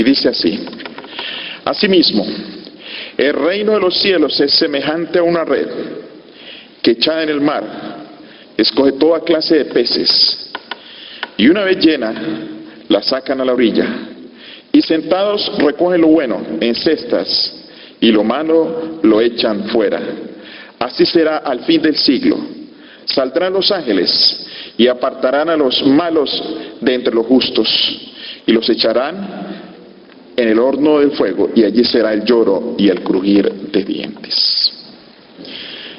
dice así: asimismo, el reino de los cielos es semejante a una red que echada en el mar escoge toda clase de peces, y una vez llena la sacan a la orilla, y sentados recogen lo bueno en cestas y lo malo lo echan fuera. Así será al fin del siglo. Saldrán los ángeles y apartarán a los malos de entre los justos, y los echarán en el horno del fuego, y allí será el lloro y el crujir de dientes.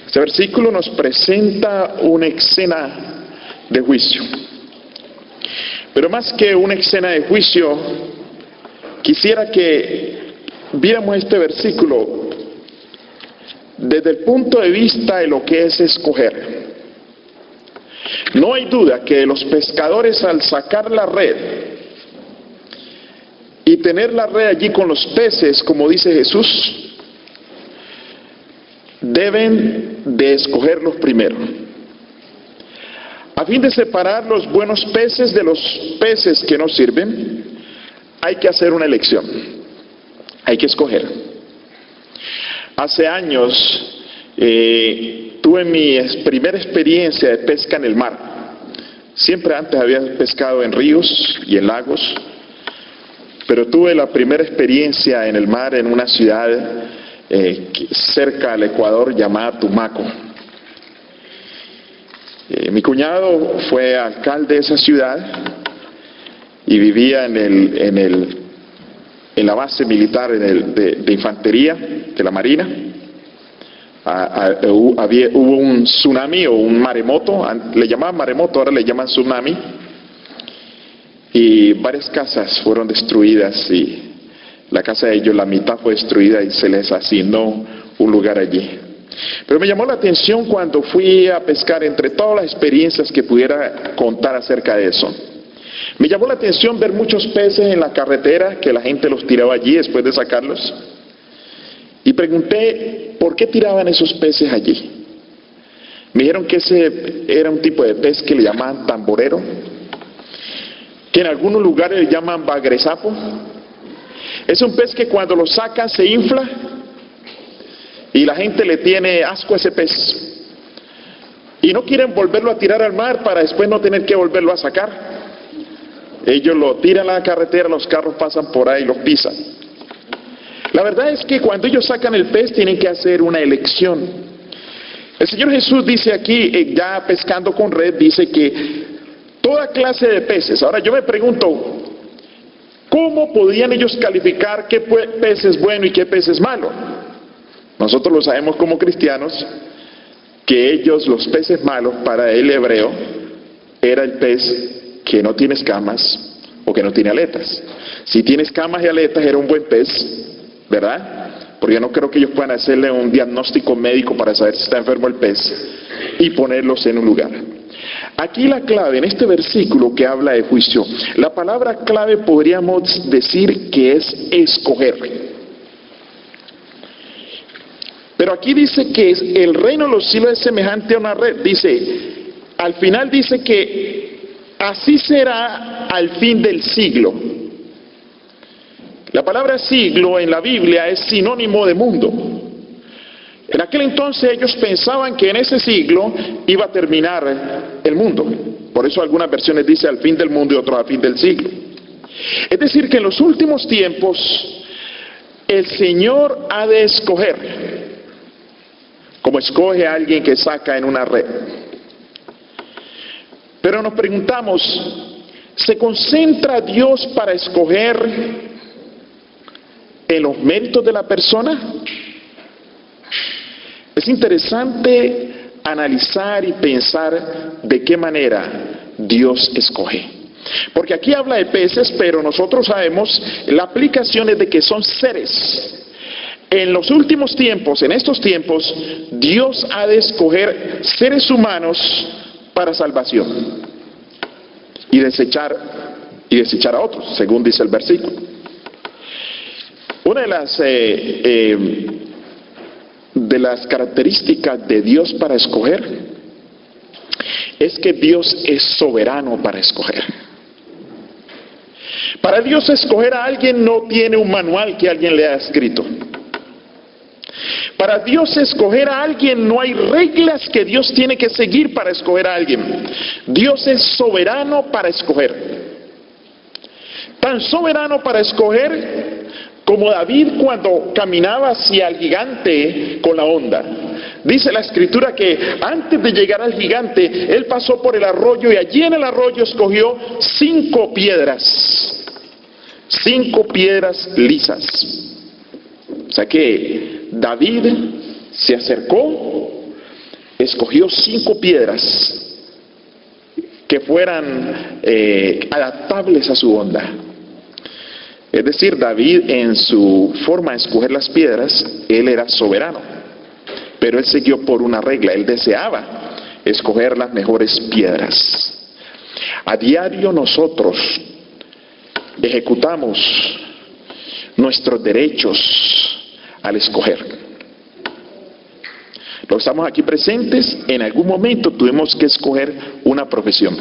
Este versículo nos presenta una escena de juicio. Pero más que una escena de juicio, quisiera que viéramos este versículo desde el punto de vista de lo que es escoger. No hay duda que los pescadores, al sacar la red y tener la red allí con los peces, como dice Jesús, deben de escogerlos primero, a fin de separar los buenos peces de los peces que no sirven. Hay que hacer una elección, hay que escoger. Hace años tuve mi primera experiencia de pesca en el mar. Siempre antes había pescado en ríos y en lagos, pero tuve la primera experiencia en el mar en una ciudad cerca al Ecuador llamada Tumaco. Mi cuñado fue alcalde de esa ciudad y vivía en la base militar de infantería de la Marina. Hubo un tsunami o un maremoto, le llamaban maremoto, ahora le llaman tsunami, y varias casas fueron destruidas, y la casa de ellos, la mitad fue destruida y se les asignó un lugar allí. Pero me llamó la atención cuando fui a pescar, entre todas las experiencias que pudiera contar acerca de eso, me llamó la atención ver muchos peces en la carretera, que la gente los tiraba allí después de sacarlos. Y pregunté, ¿por qué tiraban esos peces allí? Me dijeron que ese era un tipo de pez que le llamaban tamborero, que en algunos lugares le llaman bagresapo. Es un pez que cuando lo sacan se infla y la gente le tiene asco a ese pez. Y no quieren volverlo a tirar al mar para después no tener que volverlo a sacar. Ellos lo tiran a la carretera, los carros pasan por ahí y los pisan. La verdad es que cuando ellos sacan el pez tienen que hacer una elección. El Señor Jesús dice aquí, ya pescando con red, dice que toda clase de peces. Ahora yo me pregunto, ¿cómo podían ellos calificar qué pez es bueno y qué pez es malo? Nosotros lo sabemos como cristianos, que ellos, los peces malos para el hebreo, era el pez que no tiene escamas o que no tiene aletas. Si tiene escamas y aletas era un buen pez, ¿verdad? Porque yo no creo que ellos puedan hacerle un diagnóstico médico para saber si está enfermo el pez y ponerlos en un lugar. Aquí la clave en este versículo que habla de juicio, la palabra clave podríamos decir que es escoger. Pero aquí dice que el reino de los cielos es semejante a una red. Dice, al final dice que así será al fin del siglo. La palabra siglo en la Biblia es sinónimo de mundo. En aquel entonces ellos pensaban que en ese siglo iba a terminar el mundo. Por eso algunas versiones dice al fin del mundo y otras al fin del siglo. Es decir, que en los últimos tiempos el Señor ha de escoger, como escoge a alguien que saca en una red. Pero nos preguntamos, ¿se concentra Dios para escoger en los méritos de la persona? Es interesante analizar y pensar de qué manera Dios escoge. Porque aquí habla de peces, pero nosotros sabemos la aplicación es de que son seres. En los últimos tiempos, en estos tiempos, Dios ha de escoger seres humanos para salvación y desechar a otros, según dice el versículo. Una de las características de Dios para escoger es que Dios es soberano para escoger. Para Dios escoger a alguien no tiene un manual que alguien le ha escrito. Para Dios escoger a alguien no hay reglas que Dios tiene que seguir para escoger a alguien. Dios es soberano para escoger. Tan soberano para escoger como David cuando caminaba hacia el gigante con la honda. Dice la escritura que antes de llegar al gigante, él pasó por el arroyo y allí en el arroyo escogió 5 piedras. 5 piedras lisas. O sea que David se acercó, escogió 5 piedras que fueran adaptables a su onda. Es decir, David en su forma de escoger las piedras, él era soberano, pero él siguió por una regla, él deseaba escoger las mejores piedras. A diario nosotros ejecutamos nuestros derechos al escoger. Los que estamos aquí presentes, en algún momento tuvimos que escoger una profesión.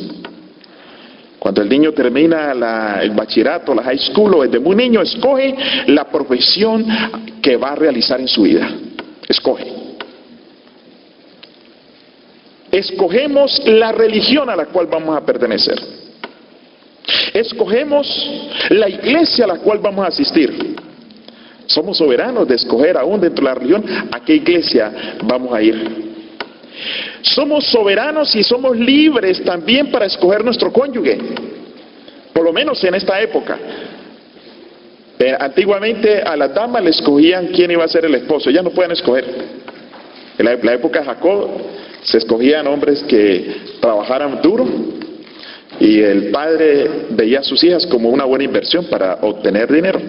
Cuando el niño termina el bachillerato, la high school, o desde muy niño, escoge la profesión que va a realizar en su vida. Escoge. Escogemos la religión a la cual vamos a pertenecer. Escogemos la iglesia a la cual vamos a asistir. Somos soberanos de escoger aún dentro de la religión a qué iglesia vamos a ir. Somos soberanos y somos libres también para escoger nuestro cónyuge, por lo menos en esta época. Antiguamente a las damas le escogían quién iba a ser el esposo, ya no pueden escoger. En la época de Jacob se escogían hombres que trabajaran duro y el padre veía a sus hijas como una buena inversión para obtener dinero.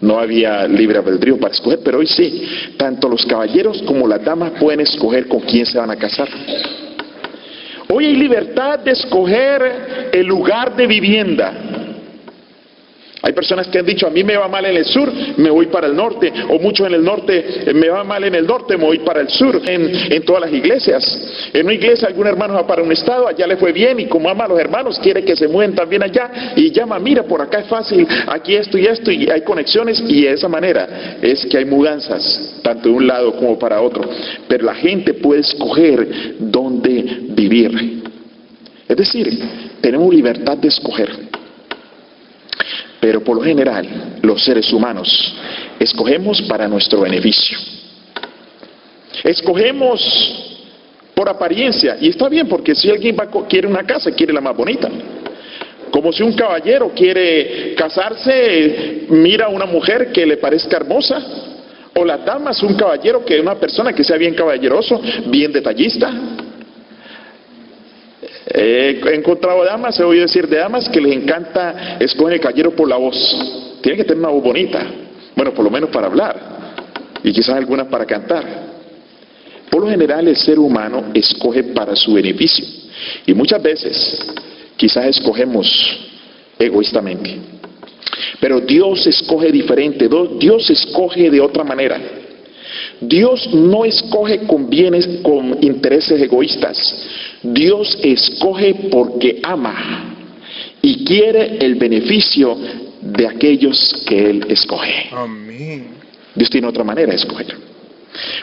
No había libre albedrío para escoger, pero hoy sí, tanto los caballeros como las damas pueden escoger con quién se van a casar. Hoy hay libertad de escoger el lugar de vivienda. Hay personas que han dicho, a mí me va mal en el sur, me voy para el norte, o mucho en el norte, me va mal en el norte, me voy para el sur, en todas las iglesias. En una iglesia algún hermano va para un estado, allá le fue bien, y como ama a los hermanos, quiere que se muevan también allá, y llama, mira, por acá es fácil, aquí esto, y hay conexiones, y de esa manera es que hay mudanzas, tanto de un lado como para otro. Pero la gente puede escoger dónde vivir. Es decir, tenemos libertad de escoger. Pero por lo general, los seres humanos escogemos para nuestro beneficio. Escogemos por apariencia, y está bien, porque si alguien quiere una casa, quiere la más bonita. Como si un caballero quiere casarse, mira a una mujer que le parezca hermosa. O las damas, un caballero, que una persona que sea bien caballeroso, bien detallista. He encontrado damas, he oído decir de damas que les encanta escoger el caballero por la voz. Tiene que tener una voz bonita, bueno, por lo menos para hablar, y quizás algunas para cantar. Por lo general el ser humano escoge para su beneficio, y muchas veces quizás escogemos egoístamente. Pero Dios escoge diferente, Dios escoge de otra manera. Dios no escoge con intereses egoístas. Dios escoge porque ama y quiere el beneficio de aquellos que Él escoge. Amén. Dios tiene otra manera de escoger.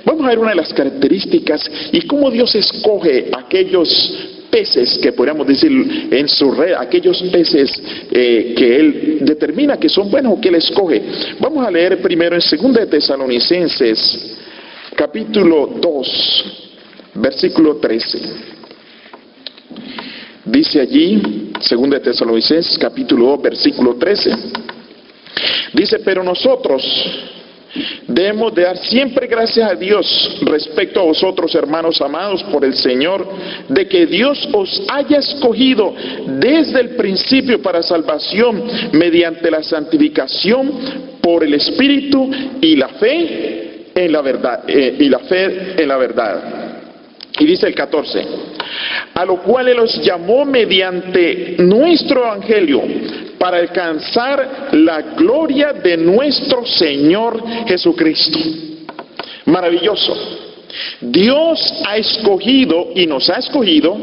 Vamos a ver una de las características y cómo Dios escoge aquellos peces que podríamos decir en su red, aquellos peces que Él determina que son buenos o que Él escoge. Vamos a leer primero en 2 de Tesalonicenses, capítulo 2, versículo 13. Dice allí, 2 de Tesalonicenses, capítulo 2, versículo 13. Dice, pero nosotros debemos de dar siempre gracias a Dios respecto a vosotros, hermanos amados por el Señor, de que Dios os haya escogido desde el principio para salvación mediante la santificación por el Espíritu y la fe en la verdad, Y dice el 14, a lo cual Él os llamó mediante nuestro evangelio para alcanzar la gloria de nuestro Señor Jesucristo. Maravilloso. Dios ha escogido y nos ha escogido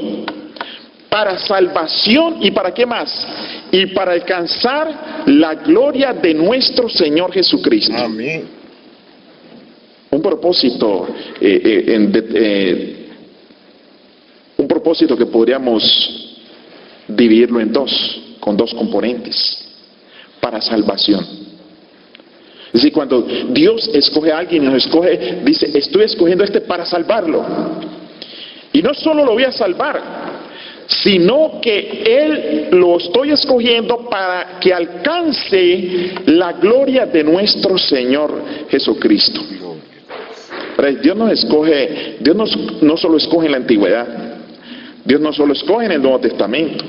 para salvación y para qué más, y para alcanzar la gloria de nuestro Señor Jesucristo. Amén. Un propósito, un propósito que podríamos dividirlo en dos, con dos componentes, para salvación. Es decir, cuando Dios escoge a alguien y nos escoge, dice, estoy escogiendo a este para salvarlo. Y no solo lo voy a salvar, sino que Él lo estoy escogiendo para que alcance la gloria de nuestro Señor Jesucristo. Pero Dios nos escoge, no solo escoge en la antigüedad, Dios no solo escoge en el Nuevo Testamento,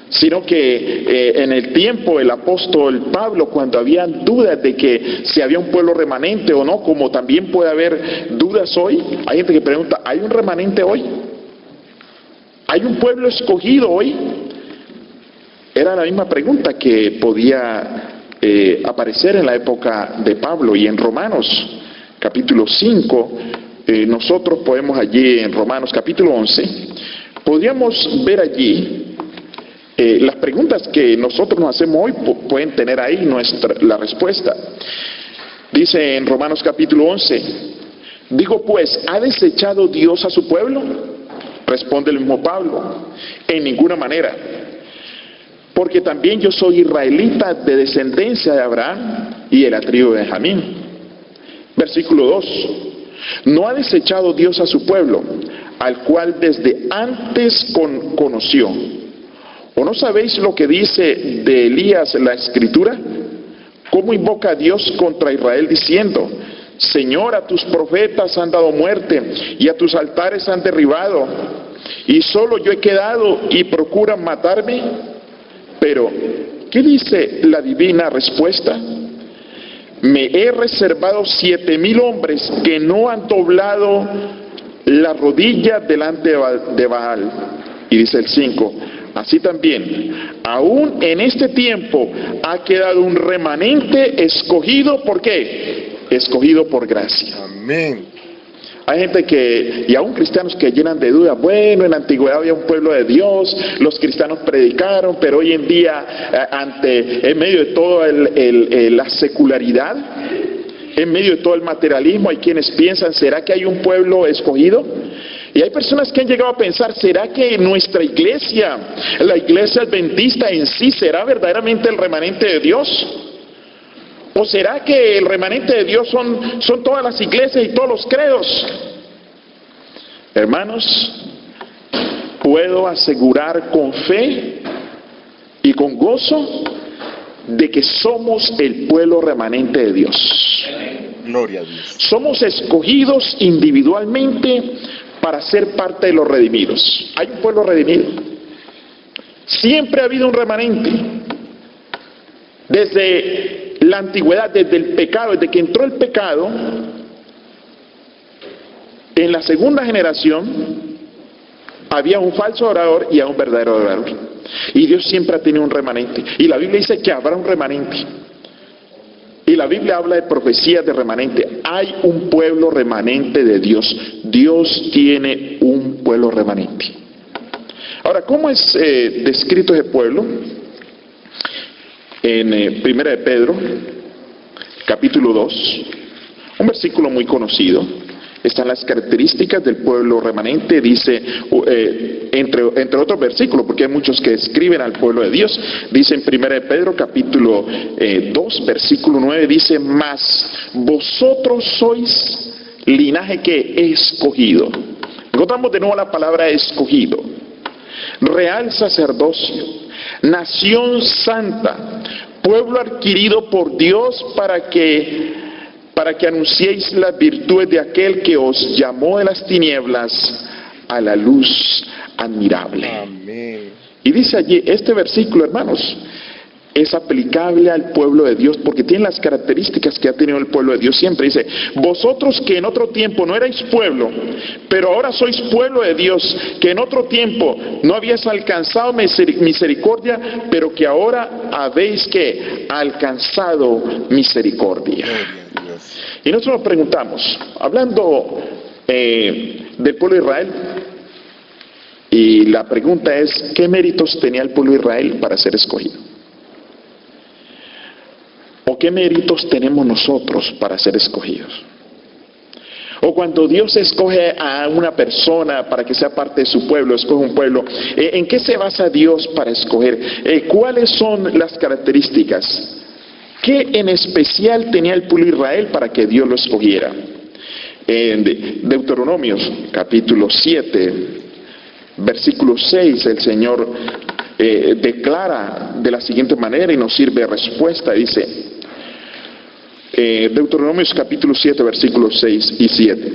sino que en el tiempo del apóstol Pablo, cuando había dudas de que si había un pueblo remanente o no, como también puede haber dudas hoy, hay gente que pregunta, ¿hay un remanente hoy? ¿Hay un pueblo escogido hoy? Era la misma pregunta que podía aparecer en la época de Pablo. Y en Romanos capítulo 5, nosotros podemos allí en Romanos capítulo 11, podríamos ver allí las preguntas que nosotros nos hacemos hoy, pueden tener ahí la respuesta. Dice en Romanos capítulo 11, digo pues, ¿ha desechado Dios a su pueblo? Responde el mismo Pablo, en ninguna manera, porque también yo soy israelita de descendencia de Abraham y de la tribu de Benjamín. Versículo 2, no ha desechado Dios a su pueblo, al cual desde antes conoció. ¿O no sabéis lo que dice de Elías la Escritura? ¿Cómo invoca a Dios contra Israel diciendo, Señor, a tus profetas han dado muerte y a tus altares han derribado, y solo yo he quedado y procuran matarme? Pero, ¿qué dice la divina respuesta? Me he reservado 7,000 hombres que no han doblado la rodilla delante de Baal. Y dice el 5, así también, aún en este tiempo ha quedado un remanente escogido, ¿por qué? Escogido por gracia. Amén. Hay gente y aún cristianos que llenan de dudas, bueno, en la antigüedad había un pueblo de Dios, los cristianos predicaron, pero hoy en día, en medio de toda la secularidad, en medio de todo el materialismo, hay quienes piensan, ¿será que hay un pueblo escogido? Y hay personas que han llegado a pensar, ¿será que nuestra iglesia, la iglesia adventista en sí, será verdaderamente el remanente de Dios? ¿O será que el remanente de Dios son todas las iglesias y todos los credos? Hermanos, puedo asegurar con fe y con gozo de que somos el pueblo remanente de Dios. Gloria a Dios. Somos escogidos individualmente para ser parte de los redimidos. Hay un pueblo redimido. Siempre ha habido un remanente. Desde la antigüedad, desde el pecado, desde que entró el pecado, en la segunda generación había un falso adorador y un verdadero adorador. Y Dios siempre ha tenido un remanente. Y la Biblia dice que habrá un remanente. Y la Biblia habla de profecías de remanente. Hay un pueblo remanente de Dios. Dios tiene un pueblo remanente. Ahora, ¿cómo es descrito ese pueblo? En 1 de Pedro, capítulo 2, un versículo muy conocido. Están las características del pueblo remanente, dice, entre otros versículos, porque hay muchos que describen al pueblo de Dios. Dice en 1 de Pedro, capítulo 2, versículo 9, dice, mas vosotros sois linaje que escogido. Encontramos de nuevo la palabra escogido. Real sacerdocio, nación santa, pueblo adquirido por Dios para que anunciéis las virtudes de aquel que os llamó de las tinieblas a la luz admirable. Amén. Y dice allí, este versículo, hermanos, es aplicable al pueblo de Dios porque tiene las características que ha tenido el pueblo de Dios siempre. Dice, vosotros que en otro tiempo no erais pueblo, pero ahora sois pueblo de Dios, que en otro tiempo no habíais alcanzado misericordia, pero que ahora habéis que alcanzado misericordia. Y nosotros nos preguntamos, hablando del pueblo de Israel, Y la pregunta es, ¿qué méritos tenía el pueblo de Israel para ser escogido? ¿O qué méritos tenemos nosotros para ser escogidos? O cuando Dios escoge a una persona para que sea parte de su pueblo, escoge un pueblo, ¿en qué se basa Dios para escoger? ¿Cuáles son las características? ¿Qué en especial tenía el pueblo de Israel para que Dios lo escogiera? En Deuteronomios capítulo 7, versículo 6, el Señor declara de la siguiente manera y nos sirve de respuesta. Dice, Deuteronomios capítulo 7, versículos 6 y 7.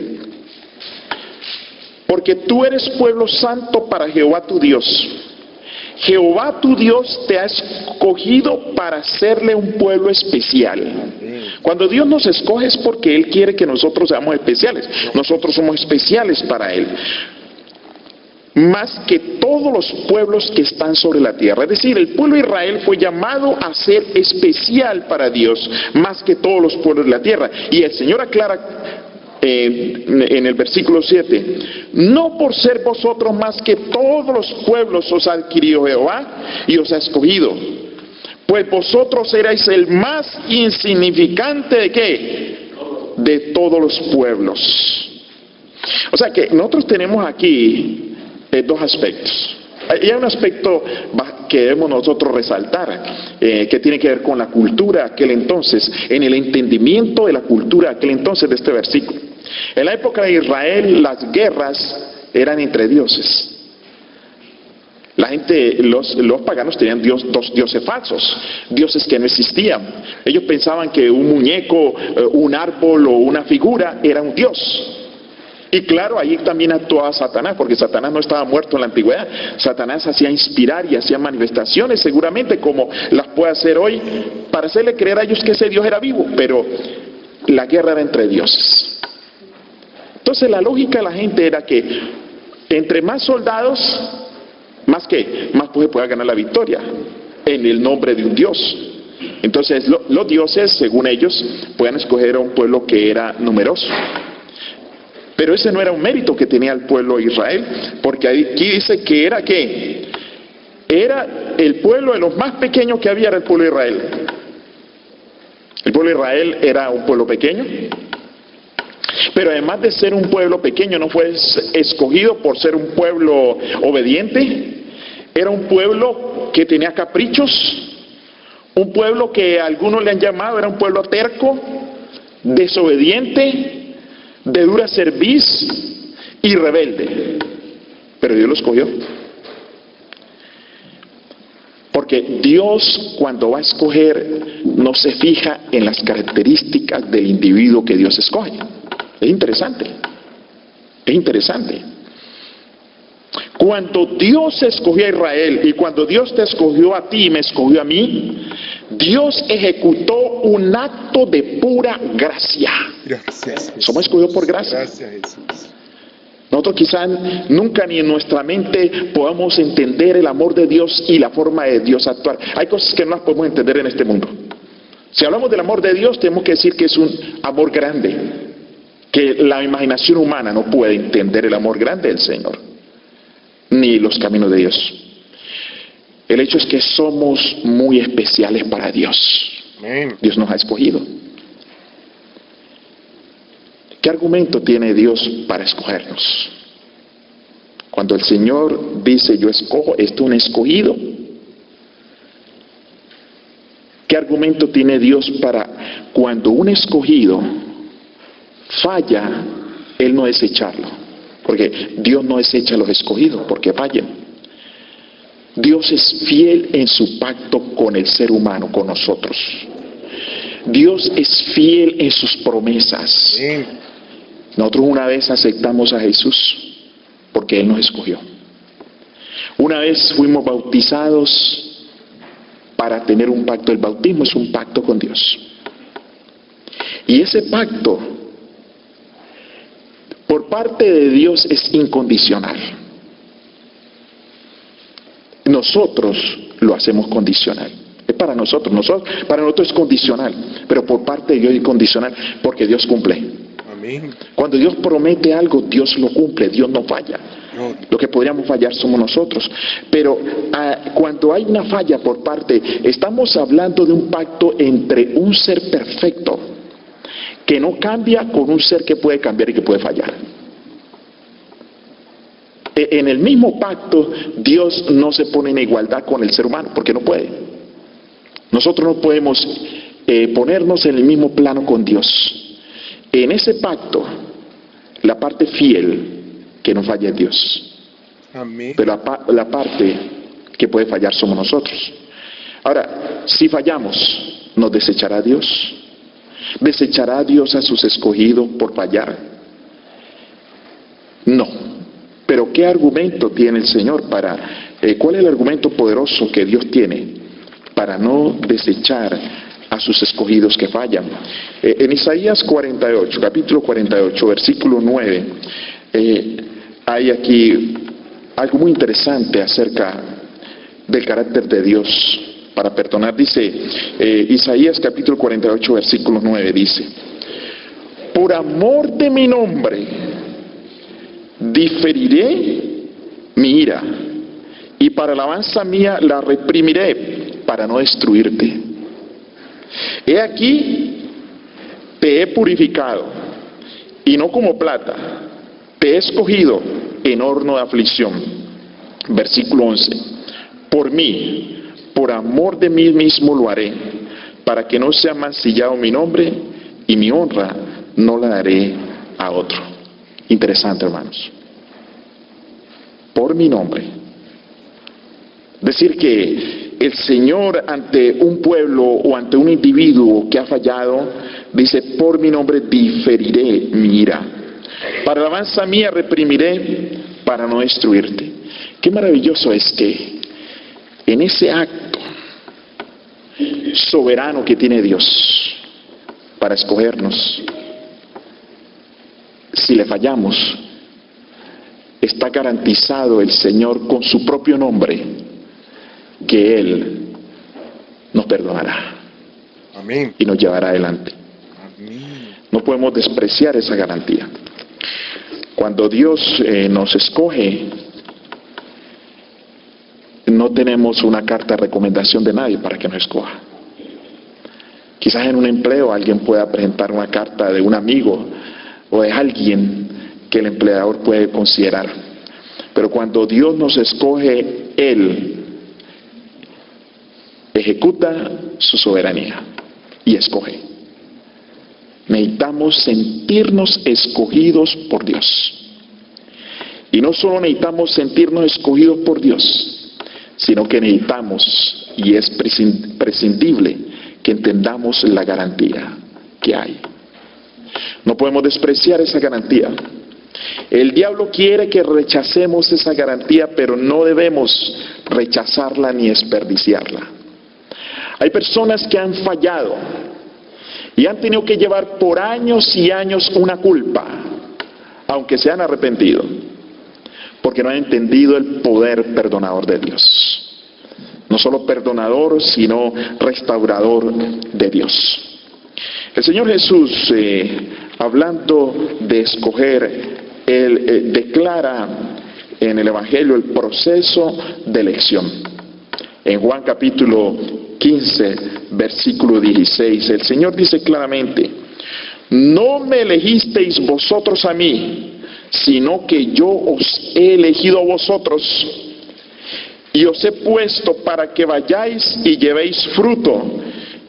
Porque tú eres pueblo santo para Jehová tu Dios. Jehová tu Dios te ha escogido para hacerle un pueblo especial. Cuando Dios nos escoge es porque Él quiere que nosotros seamos especiales. Nosotros somos especiales para Él. Más que todos los pueblos que están sobre la tierra. Es decir, el pueblo de Israel fue llamado a ser especial para Dios, más que todos los pueblos de la tierra. Y el Señor aclara en el versículo 7, no por ser vosotros más que todos los pueblos os ha adquirido Jehová y os ha escogido, pues vosotros erais el más insignificante ¿de qué? De todos los pueblos. O sea que nosotros tenemos aquí dos aspectos. Hay un aspecto que debemos nosotros resaltar, que tiene que ver con la cultura de aquel entonces, en el entendimiento de la cultura de aquel entonces de este versículo. En la época de Israel, las guerras eran entre dioses. La gente, los paganos tenían dos dioses falsos, dioses que no existían. Ellos pensaban que un muñeco, un árbol o una figura era un dios. Y claro, ahí también actuaba Satanás, porque Satanás no estaba muerto en la antigüedad. Satanás hacía inspirar y hacía manifestaciones, seguramente como las puede hacer hoy, para hacerle creer a ellos que ese Dios era vivo, pero la guerra era entre dioses. Entonces la lógica de la gente era que entre más soldados, más pueda ganar la victoria, en el nombre de un Dios. Entonces los dioses, según ellos, puedan escoger a un pueblo que era numeroso. Pero ese no era un mérito que tenía el pueblo de Israel, porque aquí dice que era ¿qué? Era el pueblo de los más pequeños que había, era el pueblo de Israel. El pueblo de Israel era un pueblo pequeño, pero además de ser un pueblo pequeño, no fue escogido por ser un pueblo obediente. Era un pueblo que tenía caprichos, un pueblo que algunos le han llamado, era un pueblo terco, desobediente, de dura cerviz y rebelde. Pero Dios lo escogió. Porque Dios, cuando va a escoger, no se fija en las características del individuo que Dios escoge. Es interesante. Es interesante. Cuando Dios escogió a Israel y cuando Dios te escogió a ti y me escogió a mí, Dios ejecutó un acto de pura gracia. Gracias, Jesús. Somos escogidos por gracia. Gracias, Jesús. Nosotros quizás nunca ni en nuestra mente podamos entender el amor de Dios y la forma de Dios actuar. Hay cosas que no las podemos entender en este mundo. Si hablamos del amor de Dios, tenemos que decir que es un amor grande, que la imaginación humana no puede entender el amor grande del Señor, ni los caminos de Dios. El hecho es que somos muy especiales para Dios. Amén. Dios nos ha escogido. ¿Qué argumento tiene Dios para escogernos? Cuando el Señor dice yo escojo, esto es un escogido. ¿Qué argumento tiene Dios para cuando un escogido falla, Él no desecharlo? Porque Dios no desecha a los escogidos porque fallen. Dios es fiel en su pacto con el ser humano, con nosotros. Dios es fiel en sus promesas. Amén. Nosotros una vez aceptamos a Jesús porque Él nos escogió. Una vez fuimos bautizados para tener un pacto. El bautismo es un pacto con Dios. Y ese pacto, por parte de Dios, es incondicional. Nosotros lo hacemos condicional. Es para nosotros, para nosotros es condicional, pero por parte de Dios es incondicional, porque Dios cumple. Amén. Cuando Dios promete algo, Dios lo cumple, Dios no falla. Gloria. Lo que podríamos fallar somos nosotros. Pero cuando hay una falla por parte, estamos hablando de un pacto entre un ser perfecto que no cambia con un ser que puede cambiar y que puede fallar. En el mismo pacto, Dios no se pone en igualdad con el ser humano, porque no puede. Nosotros no podemos ponernos en el mismo plano con Dios. En ese pacto, la parte fiel que no falla es Dios, Amén. pero la parte que puede fallar somos nosotros. Ahora, si fallamos, ¿nos desechará Dios? ¿Desechará Dios a sus escogidos por fallar? No. Pero ¿qué argumento tiene el Señor cuál es el argumento poderoso que Dios tiene para no desechar a sus escogidos que fallan? En Isaías 48, capítulo 48, versículo 9, hay aquí algo muy interesante acerca del carácter de Dios para perdonar. Dice Isaías capítulo 48, versículo 9, dice: por amor de mi nombre diferiré mi ira, y para alabanza mía la reprimiré, para no destruirte. He aquí, te he purificado, y no como plata, te he escogido en horno de aflicción. Versículo 11: por mí, por amor de mí mismo lo haré, para que no sea mancillado mi nombre, y mi honra no la daré a otro. Interesante, hermanos. Por mi nombre. Decir que el Señor ante un pueblo o ante un individuo que ha fallado, dice: por mi nombre diferiré mi ira. Para alabanza mía reprimiré, para no destruirte. Qué maravilloso es que en ese acto soberano que tiene Dios para escogernos, si le fallamos, está garantizado el Señor con su propio nombre que Él nos perdonará. Amén. Y nos llevará adelante. Amén. No podemos despreciar esa garantía. Cuando Dios nos escoge, no tenemos una carta de recomendación de nadie para que nos escoja. Quizás en un empleo alguien pueda presentar una carta de un amigo o de alguien que el empleador puede considerar. Pero cuando Dios nos escoge, Él ejecuta su soberanía y escoge. Necesitamos sentirnos escogidos por Dios. Y no solo necesitamos sentirnos escogidos por Dios, sino que necesitamos, y es prescindible, que entendamos la garantía que hay. No podemos despreciar esa garantía. El diablo quiere que rechacemos esa garantía, pero no debemos rechazarla ni desperdiciarla. Hay personas que han fallado y han tenido que llevar por años y años una culpa, aunque se han arrepentido, porque no han entendido el poder perdonador de Dios. No solo perdonador, sino restaurador de Dios. El Señor Jesús, hablando de escoger, Él declara en el Evangelio el proceso de elección. En Juan capítulo 15, versículo 16, el Señor dice claramente: no me elegisteis vosotros a mí, sino que yo os he elegido a vosotros, y os he puesto para que vayáis y llevéis fruto,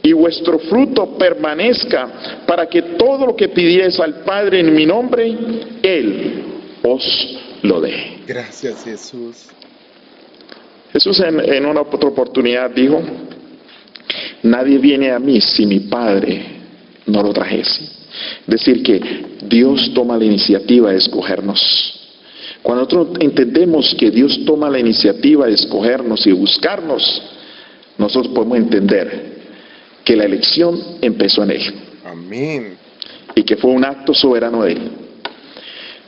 y vuestro fruto permanezca, para que todo lo que pidierais al Padre en mi nombre, Él os lo dé. Gracias, Jesús. Jesús en una otra oportunidad dijo: nadie viene a mí si mi Padre no lo trajese. Es decir, que Dios toma la iniciativa de escogernos. Cuando nosotros entendemos que Dios toma la iniciativa de escogernos y buscarnos, nosotros podemos entender que la elección empezó en Él. Amén. Y que fue un acto soberano de Él.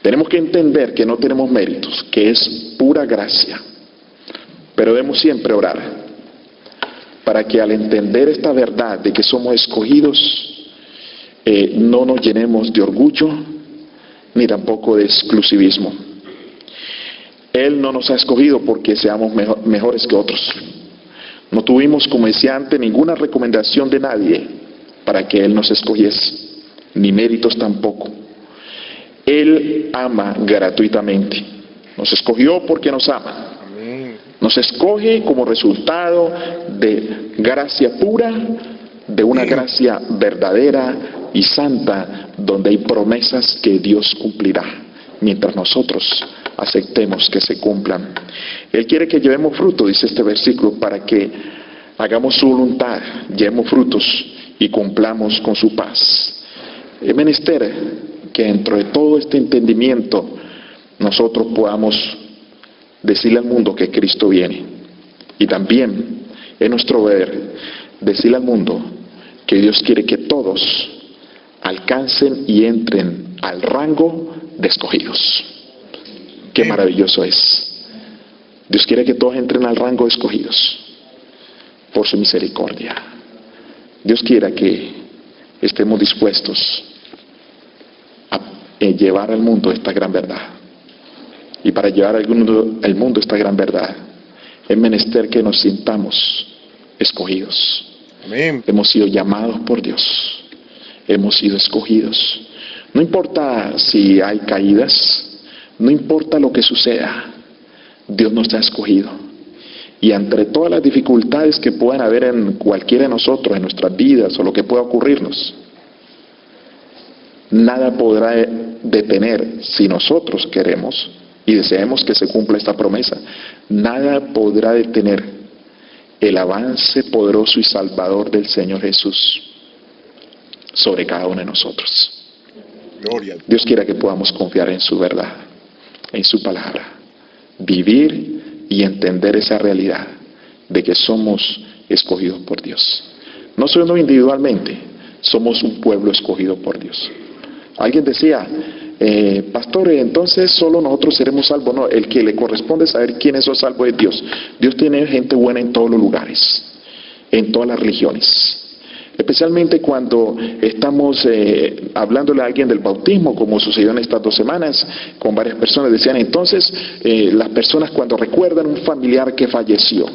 Tenemos que entender que no tenemos méritos, que es pura gracia. Pero debemos siempre orar para que al entender esta verdad de que somos escogidos, no nos llenemos de orgullo ni tampoco de exclusivismo. Él no nos ha escogido porque seamos mejores que otros. No tuvimos, como decía antes, ninguna recomendación de nadie para que Él nos escogiese, ni méritos tampoco. Él ama gratuitamente. Nos escogió porque nos ama. Amén. Nos escoge como resultado de gracia pura, de una gracia verdadera y santa, donde hay promesas que Dios cumplirá, mientras nosotros aceptemos que se cumplan. Él quiere que llevemos fruto, dice este versículo, para que hagamos su voluntad, llevemos frutos y cumplamos con su paz. Es menester que dentro de todo este entendimiento nosotros podamos decirle al mundo que Cristo viene. Y también es nuestro deber decirle al mundo que Dios quiere que todos alcancen y entren al rango de escogidos. Qué maravilloso es. Dios quiere que todos entren al rango de escogidos por su misericordia. Dios quiere que estemos dispuestos a llevar al mundo esta gran verdad. Y para llevar al mundo esta gran verdad, es menester que nos sintamos escogidos. Amén. Hemos sido llamados por Dios. Hemos sido escogidos. No importa si hay caídas, no importa lo que suceda, Dios nos ha escogido. Y entre todas las dificultades que puedan haber en cualquiera de nosotros, en nuestras vidas o lo que pueda ocurrirnos, nada podrá detener, si nosotros queremos y deseamos que se cumpla esta promesa, nada podrá detener el avance poderoso y salvador del Señor Jesús sobre cada uno de nosotros. Gloria a Dios. Dios quiera que podamos confiar en su verdad, en su palabra, vivir y entender esa realidad de que somos escogidos por Dios. No solo individualmente, somos un pueblo escogido por Dios. Alguien decía, pastor, entonces solo nosotros seremos salvos. No, el que le corresponde saber quién es salvo es Dios. Dios tiene gente buena en todos los lugares, en todas las religiones. Especialmente cuando estamos hablándole a alguien del bautismo, como sucedió en estas 2 semanas, con varias personas decían, entonces las personas cuando recuerdan un familiar que falleció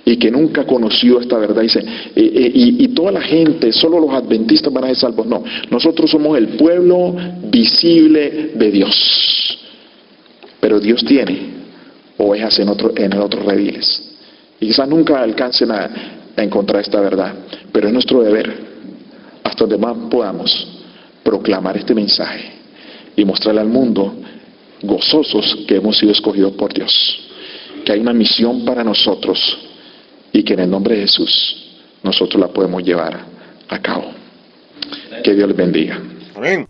y que nunca conoció esta verdad, dicen, y toda la gente, solo los adventistas van a ser salvos. No, nosotros somos el pueblo visible de Dios, pero Dios tiene ovejas en otros rediles, y quizás nunca alcancen a encontrar esta verdad, pero es nuestro deber, hasta donde más podamos, proclamar este mensaje y mostrarle al mundo, gozosos, que hemos sido escogidos por Dios, que hay una misión para nosotros y que en el nombre de Jesús nosotros la podemos llevar a cabo. Que Dios les bendiga. Amén.